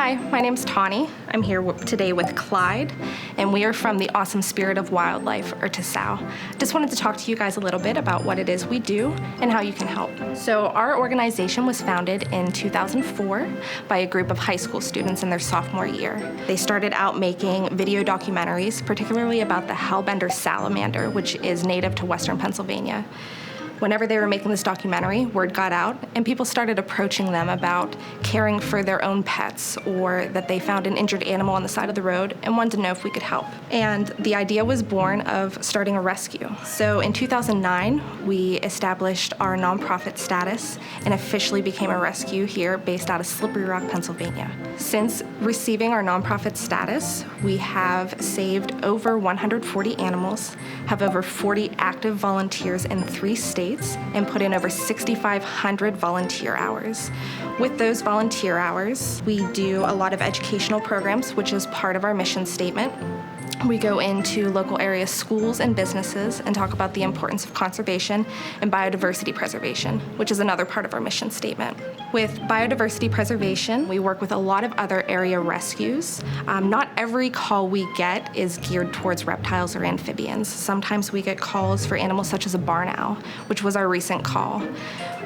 Hi, my name's Tawnie. I'm here today with Clyde, and we are from the Awesome Spirit of Wildlife, or Tasow. Just wanted to talk to you guys a little bit about what it is we do and how you can help. So our organization was founded in 2004 by a group of high school students in their sophomore year. They started out making video documentaries, particularly about the hellbender salamander, which is native to Western Pennsylvania. Whenever they were making this documentary, word got out, and people started approaching them about caring for their own pets, or that they found an injured animal on the side of the road and wanted to know if we could help. And the idea was born of starting a rescue. So in 2009, we established our nonprofit status and officially became a rescue here based out of Slippery Rock, Pennsylvania. Since receiving our nonprofit status, we have saved over 140 animals, have over 40 active volunteers in 3 states, and put in over 6,500 volunteer hours. With those volunteer hours, we do a lot of educational programs, which is part of our mission statement. We go into local area schools and businesses and talk about the importance of conservation and biodiversity preservation, which is another part of our mission statement. With biodiversity preservation, we work with a lot of other area rescues. Not every call we get is geared towards reptiles or amphibians. Sometimes we get calls for animals such as a barn owl, which was our recent call.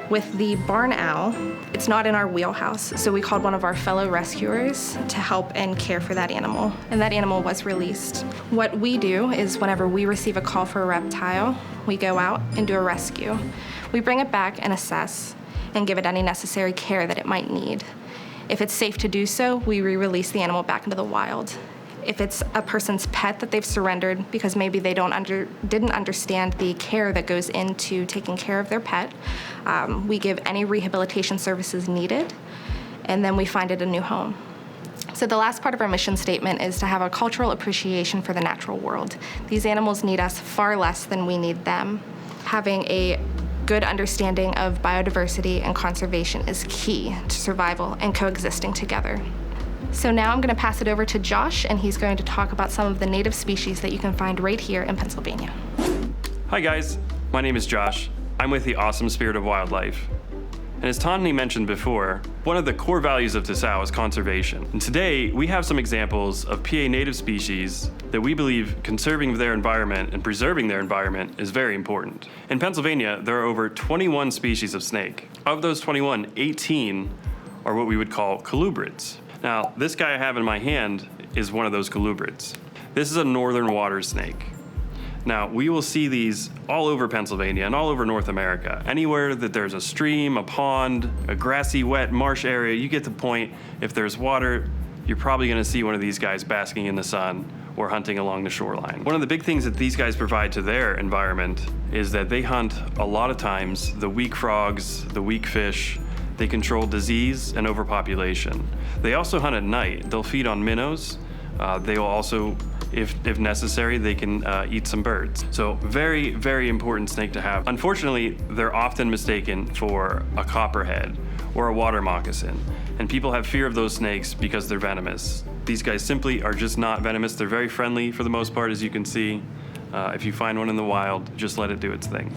With the barn owl, it's not in our wheelhouse, so we called one of our fellow rescuers to help and care for that animal, and that animal was released. What we do is whenever we receive a call for a reptile, we go out and do a rescue. We bring it back and assess and give it any necessary care that it might need. If it's safe to do so, we re-release the animal back into the wild. If it's a person's pet that they've surrendered because maybe they didn't understand the care that goes into taking care of their pet, we give any rehabilitation services needed, and then we find it a new home. So the last part of our mission statement is to have a cultural appreciation for the natural world. These animals need us far less than we need them. Having a good understanding of biodiversity and conservation is key to survival and coexisting together. So now I'm going to pass it over to Josh, and he's going to talk about some of the native species that you can find right here in Pennsylvania. Hi guys, my name is Josh. I'm with the Awesome Spirit of Wildlife. And as Tawnie mentioned before, one of the core values of Tasow is conservation. And today, we have some examples of PA native species that we believe conserving their environment and preserving their environment is very important. In Pennsylvania, there are over 21 species of snake. Of those 21, 18 are what we would call colubrids. Now, this guy I have in my hand is one of those colubrids. This is a northern water snake. Now, we will see these all over Pennsylvania and all over North America. Anywhere that there's a stream, a pond, a grassy, wet marsh area, you get the point. If there's water, you're probably gonna see one of these guys basking in the sun or hunting along the shoreline. One of the big things that these guys provide to their environment is that they hunt a lot of times the weak frogs, the weak fish. They control disease and overpopulation. They also hunt at night. They'll feed on minnows. They will also, if necessary, they can eat some birds. So very, very important snake to have. Unfortunately, they're often mistaken for a copperhead or a water moccasin. And people have fear of those snakes because they're venomous. These guys simply are just not venomous. They're very friendly for the most part, as you can see. If you find one in the wild, just let it do its thing.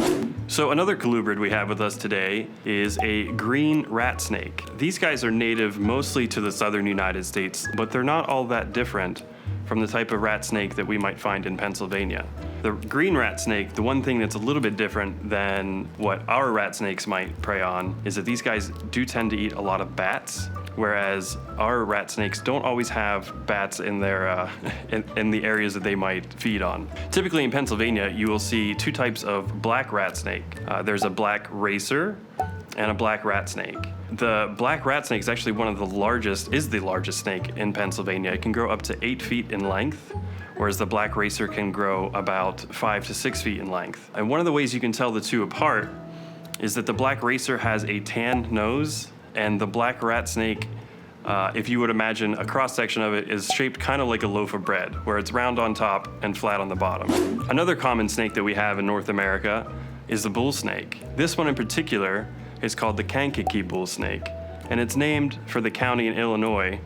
So another colubrid we have with us today is a green rat snake. These guys are native mostly to the southern United States, but they're not all that different from the type of rat snake that we might find in Pennsylvania. The green rat snake, the one thing that's a little bit different than what our rat snakes might prey on is that these guys do tend to eat a lot of bats, whereas our rat snakes don't always have bats in their in the areas that they might feed on. Typically in Pennsylvania, you will see 2 types of black rat snake. There's a black racer and a black rat snake. The black rat snake is actually the largest snake in Pennsylvania. It can grow up to 8 feet in length, whereas the black racer can grow about 5 to 6 feet in length. And one of the ways you can tell the two apart is that the black racer has a tan nose, and the black rat snake, if you would imagine a cross-section of it, is shaped kind of like a loaf of bread, where it's round on top and flat on the bottom. Another common snake that we have in North America is the bull snake. This one in particular is called the Kankakee bull snake, and it's named for the county in Illinois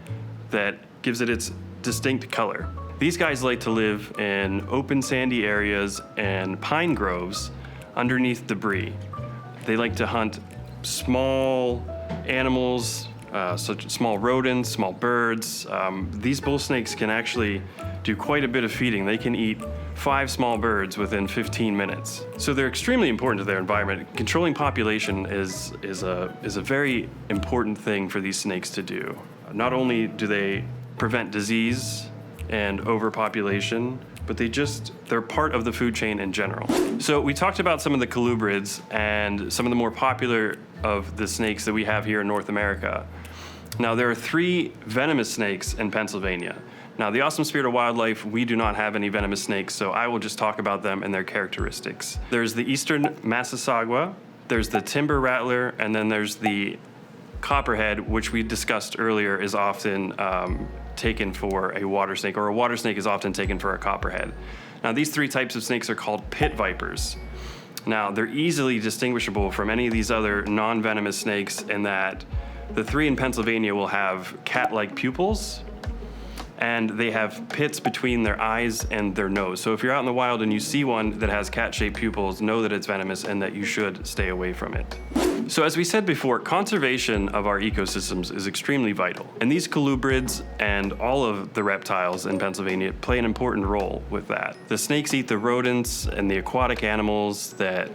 that gives it its distinct color. These guys like to live in open sandy areas and pine groves underneath debris. They like to hunt small animals, such small rodents, small birds. These bull snakes can actually do quite a bit of feeding. They can eat 5 small birds within 15 minutes. So they're extremely important to their environment. Controlling population is a very important thing for these snakes to do. Not only do they prevent disease and overpopulation, but they're part of the food chain in general. So we talked about some of the colubrids and some of the more popular of the snakes that we have here in North America. Now, there are 3 venomous snakes in Pennsylvania. Now, the Awesome Spirit of Wildlife, we do not have any venomous snakes, so I will just talk about them and their characteristics. There's the Eastern Massasauga, there's the Timber Rattler, and then there's the Copperhead, which we discussed earlier is often taken for a water snake, or a water snake is often taken for a copperhead. Now, these 3 types of snakes are called pit vipers. Now, they're easily distinguishable from any of these other non-venomous snakes in that the 3 in Pennsylvania will have cat-like pupils, and they have pits between their eyes and their nose. So if you're out in the wild and you see one that has cat-shaped pupils, know that it's venomous and that you should stay away from it. So as we said before, conservation of our ecosystems is extremely vital. And these colubrids and all of the reptiles in Pennsylvania play an important role with that. The snakes eat the rodents and the aquatic animals that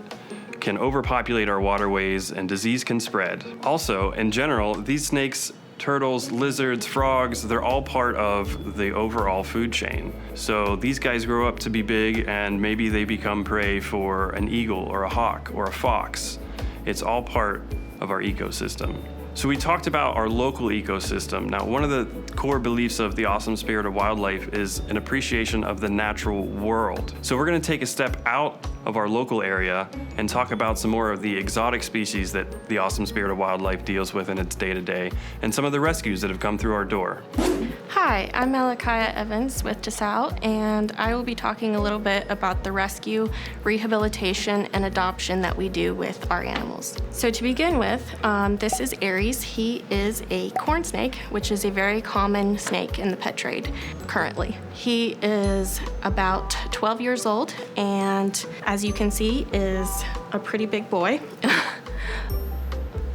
can overpopulate our waterways, and disease can spread. Also, in general, these snakes, turtles, lizards, frogs, they're all part of the overall food chain. So these guys grow up to be big, and maybe they become prey for an eagle or a hawk or a fox. It's all part of our ecosystem. So we talked about our local ecosystem. Now, one of the core beliefs of the Awesome Spirit of Wildlife is an appreciation of the natural world. So we're going to take a step out of our local area and talk about some more of the exotic species that the Awesome Spirit of Wildlife deals with in its day-to-day, and some of the rescues that have come through our door. Hi, I'm Malachia Evans with Tasow, and I will be talking a little bit about the rescue, rehabilitation, and adoption that we do with our animals. So to begin with, this is Aries. He is a corn snake, which is a very common snake in the pet trade currently. He is about 12 years old, and as you can see, is a pretty big boy.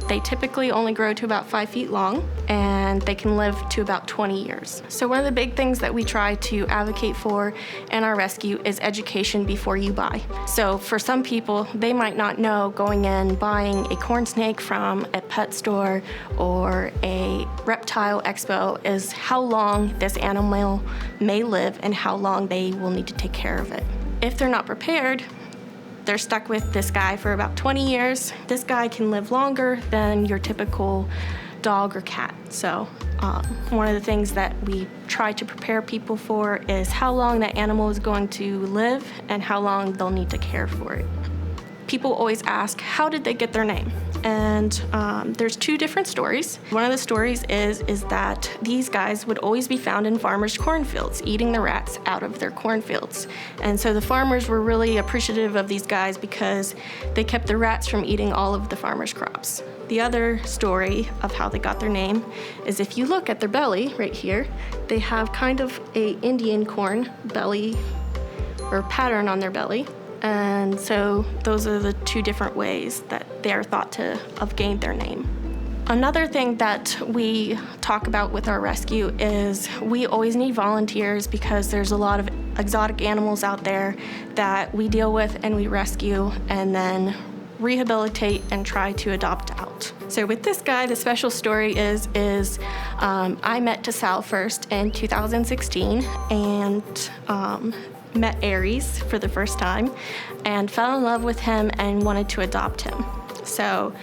They typically only grow to about 5 feet long, and they can live to about 20 years. So one of the big things that we try to advocate for in our rescue is education before you buy. So for some people, they might not know going in buying a corn snake from a pet store or a reptile expo is how long this animal may live and how long they will need to take care of it. If they're not prepared, they're stuck with this guy for about 20 years. This guy can live longer than your typical dog or cat. So one of the things that we try to prepare people for is how long that animal is going to live and how long they'll need to care for it. People always ask, how did they get their name? And there's 2 different stories. One of the stories is that these guys would always be found in farmers' cornfields, eating the rats out of their cornfields. And so the farmers were really appreciative of these guys because they kept the rats from eating all of the farmers' crops. The other story of how they got their name is if you look at their belly right here, they have kind of a Indian corn belly or pattern on their belly. And so those are the 2 different ways that they are thought to have gained their name. Another thing that we talk about with our rescue is we always need volunteers because there's a lot of exotic animals out there that we deal with and we rescue and then rehabilitate and try to adopt out. So with this guy, the special story is I met Tasow first in 2016 and met Aries for the first time and fell in love with him and wanted to adopt him. So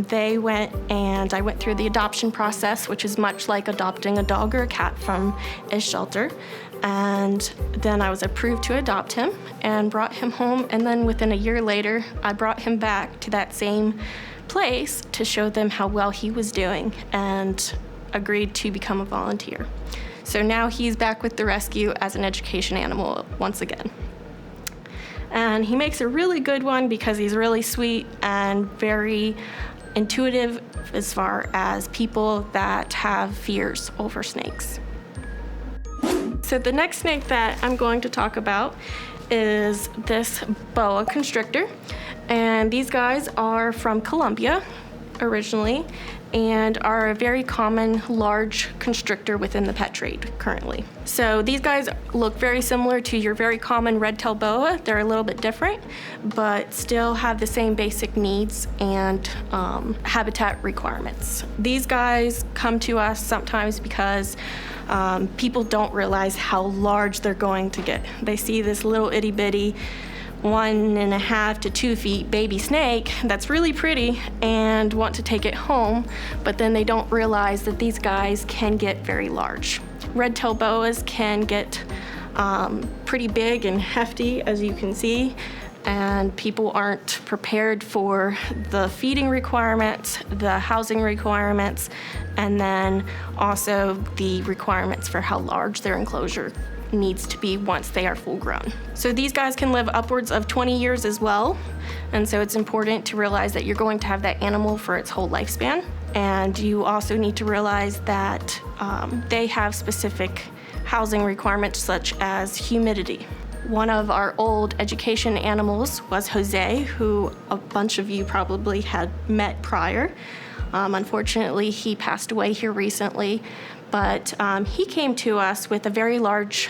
they went and I went through the adoption process, which is much like adopting a dog or a cat from a shelter. And then I was approved to adopt him and brought him home. And then within a year later, I brought him back to that same place to show them how well he was doing and agreed to become a volunteer. So now he's back with the rescue as an education animal once again. And he makes a really good one because he's really sweet and very intuitive as far as people that have fears over snakes. So the next snake that I'm going to talk about is this Boa Constrictor. And these guys are from Colombia. originally and are a very common large constrictor within the pet trade currently. So these guys look very similar to your very common red-tailed boa. They're a little bit different, but still have the same basic needs and habitat requirements. These guys come to us sometimes because people don't realize how large they're going to get. They see this little itty bitty 1.5 to 2 feet baby snake that's really pretty and want to take it home, but then they don't realize that these guys can get very large. Red-tailed boas can get pretty big and hefty, as you can see, and people aren't prepared for the feeding requirements, the housing requirements, and then also the requirements for how large their enclosure needs to be once they are full grown. So these guys can live upwards of 20 years as well, and so it's important to realize that you're going to have that animal for its whole lifespan. And you also need to realize that they have specific housing requirements such as humidity. One of our old education animals was Jose, who a bunch of you probably had met prior. Unfortunately, he passed away here recently, but he came to us with a very large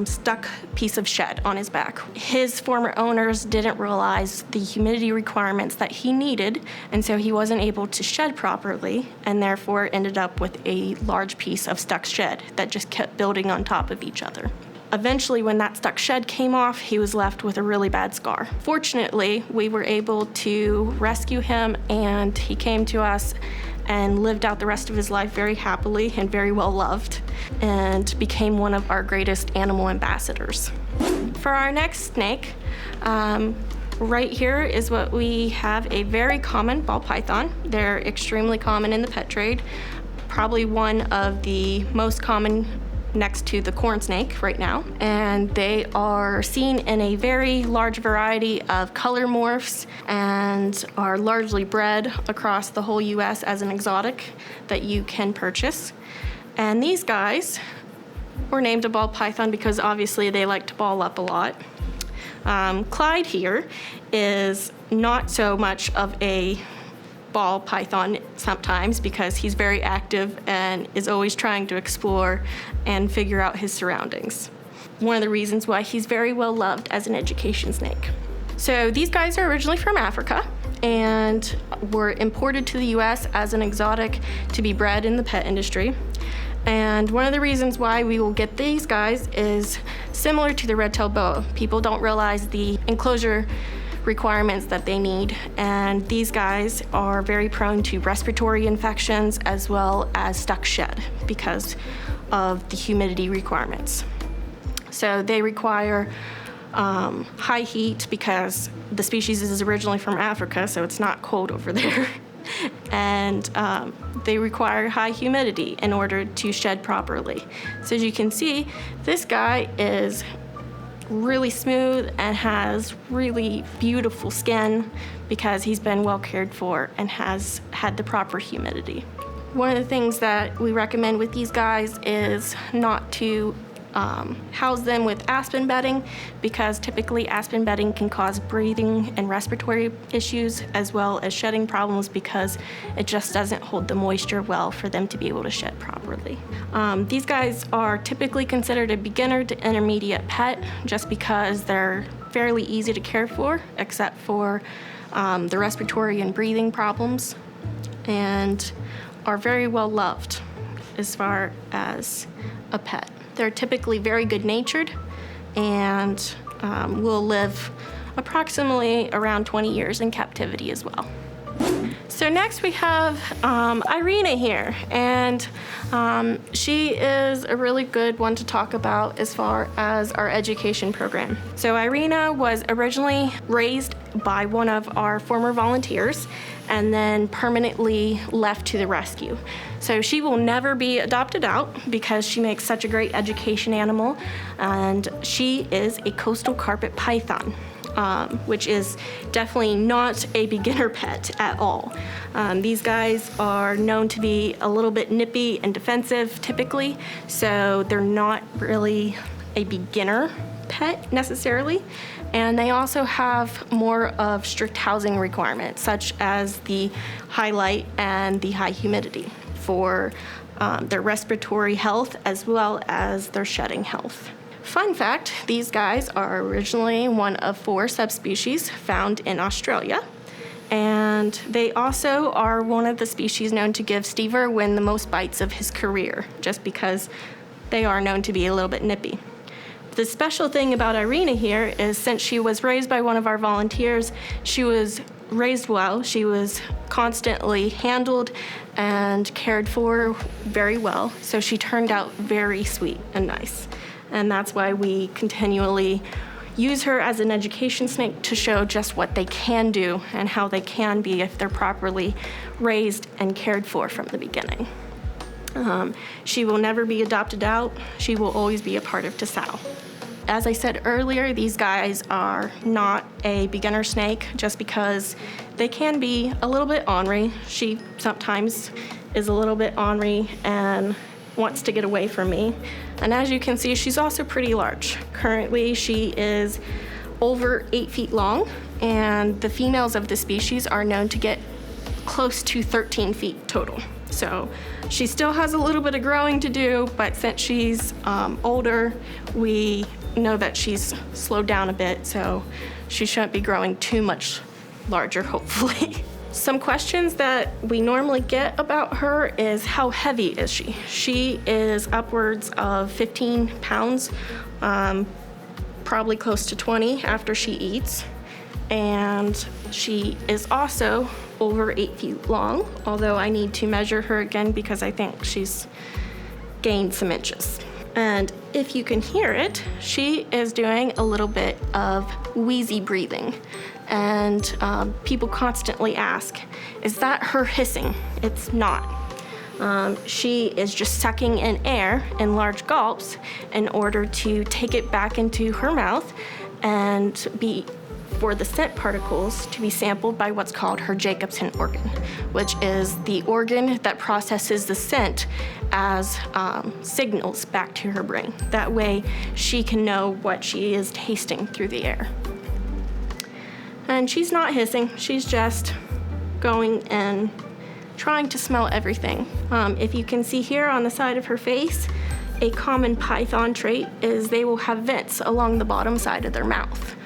stuck piece of shed on his back. His former owners didn't realize the humidity requirements that he needed, and so he wasn't able to shed properly, and therefore ended up with a large piece of stuck shed that just kept building on top of each other. Eventually, when that stuck shed came off, he was left with a really bad scar. Fortunately, we were able to rescue him, and he came to us and lived out the rest of his life very happily and very well loved, and became one of our greatest animal ambassadors. For our next snake, right here is what we have, a very common ball python. They're extremely common in the pet trade, probably one of the most common next to the corn snake right now, and they are seen in a very large variety of color morphs and are largely bred across the whole US as an exotic that you can purchase. And these guys were named a ball python because obviously they like to ball up a lot. Clyde here is not so much of a ball python sometimes because he's very active and is always trying to explore and figure out his surroundings. One of the reasons why he's very well loved as an education snake. So these guys are originally from Africa and were imported to the US as an exotic to be bred in the pet industry. And one of the reasons why we will get these guys is similar to the red-tailed boa. People don't realize the enclosure requirements that they need, and these guys are very prone to respiratory infections as well as stuck shed because of the humidity requirements. So they require high heat because the species is originally from Africa, so it's not cold over there. And they require high humidity in order to shed properly. So as you can see, this guy is really smooth and has really beautiful skin because he's been well cared for and has had the proper humidity. One of the things that we recommend with these guys is not to house them with aspen bedding because typically aspen bedding can cause breathing and respiratory issues as well as shedding problems because it just doesn't hold the moisture well for them to be able to shed properly. These guys are typically considered a beginner to intermediate pet just because they're fairly easy to care for except for the respiratory and breathing problems, and are very well loved as far as a pet. They're typically very good-natured and will live approximately around 20 years in captivity as well. So next we have Irina here, and she is a really good one to talk about as far as our education program. So Irina was originally raised by one of our former volunteers and then permanently left to the rescue. So she will never be adopted out because she makes such a great education animal, and she is a coastal carpet python. Which is definitely not a beginner pet at all. These guys are known to be a little bit nippy and defensive typically, so they're not really a beginner pet necessarily. And they also have more of strict housing requirements, such as the high light and the high humidity for their respiratory health as well as their shedding health. Fun fact, these guys are originally one of 4 subspecies found in Australia. And they also are one of the species known to give Steve Irwin the most bites of his career, just because they are known to be a little bit nippy. The special thing about Irina here is, since she was raised by one of our volunteers, she was raised well. She was constantly handled and cared for very well. So she turned out very sweet and nice. And that's why we continually use her as an education snake to show just what they can do and how they can be if they're properly raised and cared for from the beginning. She will never be adopted out. She will always be a part of Tasow. As I said earlier, these guys are not a beginner snake just because they can be a little bit ornery. She sometimes is a little bit ornery and wants to get away from me. And as you can see, she's also pretty large. Currently, she is over 8 feet long, and the females of the species are known to get close to 13 feet total. So she still has a little bit of growing to do, but since she's older, we know that she's slowed down a bit, so she shouldn't be growing too much larger, hopefully. Some questions that we normally get about her is, how heavy is she? She is upwards of 15 pounds, probably close to 20 after she eats. And she is also over 8 feet long, although I need to measure her again because I think she's gained some inches. And if you can hear it, she is doing a little bit of wheezy breathing. And people constantly ask, is that her hissing? It's not. She is just sucking in air in large gulps in order to take it back into her mouth and for the scent particles to be sampled by what's called her Jacobson organ, which is the organ that processes the scent as signals back to her brain. That way she can know what she is tasting through the air. And she's not hissing, she's just going and trying to smell everything. If you can see here on the side of her face, a common python trait is they will have vents along the bottom side of their mouth.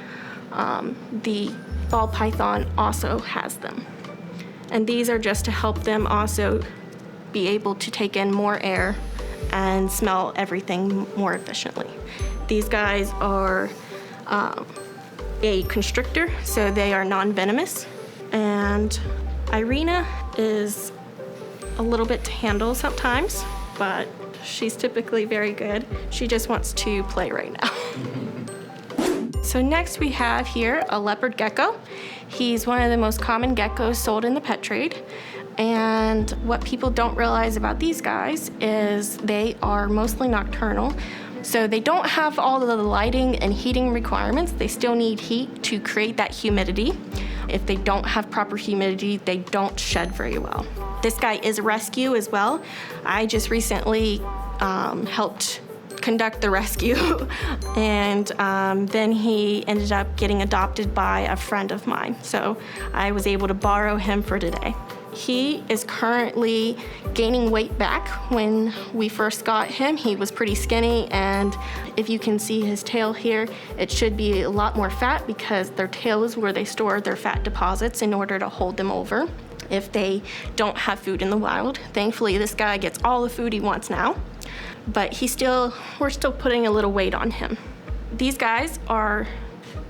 The ball python also has them. And these are just to help them also be able to take in more air and smell everything more efficiently. These guys are a constrictor, so they are non-venomous. And Irina is a little bit to handle sometimes, but she's typically very good. She just wants to play right now. So next we have here a leopard gecko. He's one of the most common geckos sold in the pet trade. And what people don't realize about these guys is they are mostly nocturnal. So they don't have all of the lighting and heating requirements. They still need heat to create that humidity. If they don't have proper humidity, they don't shed very well. This guy is a rescue as well. I just recently helped conduct the rescue, and then he ended up getting adopted by a friend of mine. So I was able to borrow him for today. He is currently gaining weight back. When we first got him, he was pretty skinny, and if you can see his tail here, it should be a lot more fat because their tail is where they store their fat deposits in order to hold them over if they don't have food in the wild. Thankfully, this guy gets all the food he wants now, but we're still putting a little weight on him. These guys are,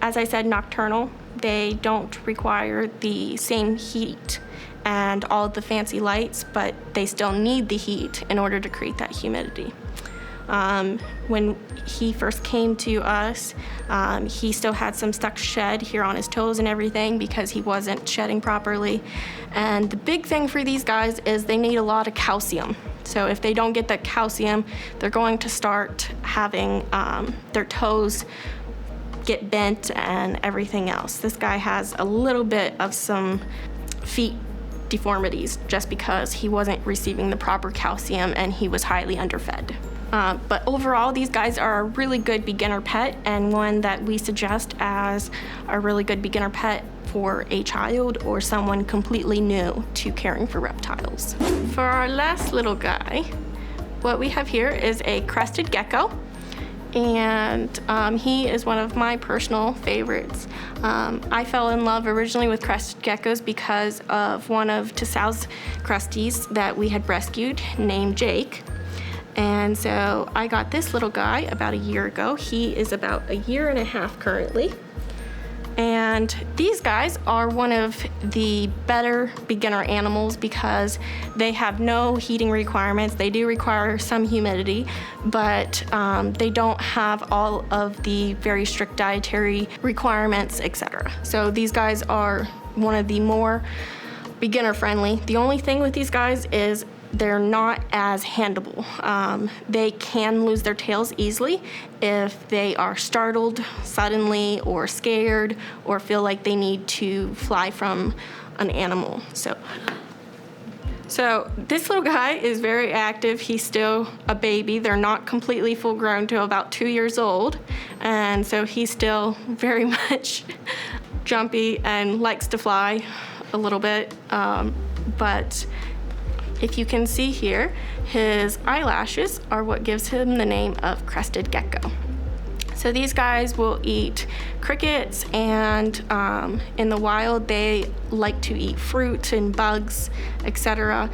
as I said, nocturnal. They don't require the same heat and all the fancy lights, but they still need the heat in order to create that humidity. When he first came to us, he still had some stuck shed here on his toes and everything because he wasn't shedding properly. And the big thing for these guys is they need a lot of calcium. So if they don't get that calcium, they're going to start having their toes get bent and everything else. This guy has a little bit of some feet deformities just because he wasn't receiving the proper calcium and he was highly underfed. But overall, these guys are a really good beginner pet and one that we suggest as a really good beginner pet for a child or someone completely new to caring for reptiles. For our last little guy, what we have here is a crested gecko. And he is one of my personal favorites. I fell in love originally with crested geckos because of one of Tasow's cresties that we had rescued named Jake. And so I got this little guy about a year ago. He is about a year and a half currently. And these guys are one of the better beginner animals because they have no heating requirements. They do require some humidity, but they don't have all of the very strict dietary requirements, etc. So these guys are one of the more beginner friendly. The only thing with these guys is they're not as handleable. They can lose their tails easily if they are startled suddenly or scared or feel like they need to fly from an animal. So this little guy is very active. He's still a baby. They're not completely full grown till about 2 years old. And so he's still very much jumpy and likes to fly a little bit. But if you can see here, his eyelashes are what gives him the name of crested gecko. So these guys will eat crickets, and in the wild they like to eat fruit and bugs, etc.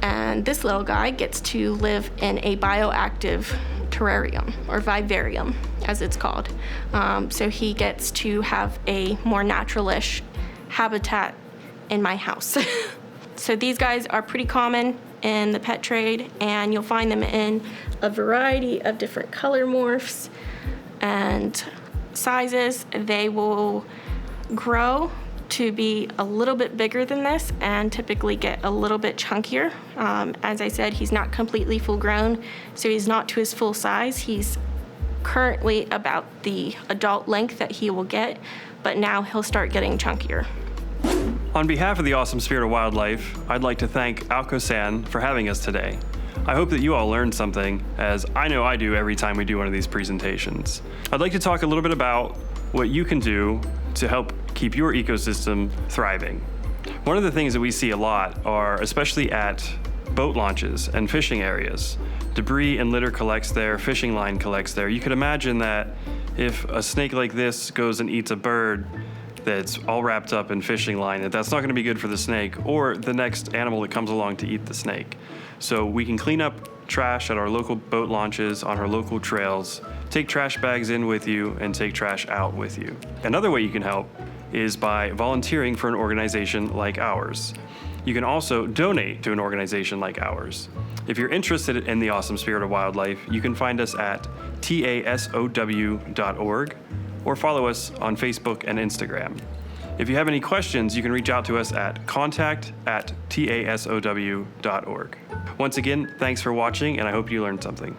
And this little guy gets to live in a bioactive terrarium, or vivarium as it's called. So he gets to have a more naturalish habitat in my house. So these guys are pretty common in the pet trade, and you'll find them in a variety of different color morphs and sizes. They will grow to be a little bit bigger than this and typically get a little bit chunkier. As I said, he's not completely full grown, so he's not to his full size. He's currently about the adult length that he will get, but now he'll start getting chunkier. On behalf of the Awesome Spirit of Wildlife, I'd like to thank Aoko-san for having us today. I hope that you all learned something, as I know I do every time we do one of these presentations. I'd like to talk a little bit about what you can do to help keep your ecosystem thriving. One of the things that we see a lot are, especially at boat launches and fishing areas, debris and litter collects there, fishing line collects there. You could imagine that if a snake like this goes and eats a bird that's all wrapped up in fishing line, that's not going to be good for the snake or the next animal that comes along to eat the snake. So we can clean up trash at our local boat launches, on our local trails, take trash bags in with you, and take trash out with you. Another way you can help is by volunteering for an organization like ours. You can also donate to an organization like ours. If you're interested in the Awesome Spirit of Wildlife, you can find us at tasow.org or follow us on Facebook and Instagram. If you have any questions, you can reach out to us at contact@tasow.org. Once again, thanks for watching, and I hope you learned something.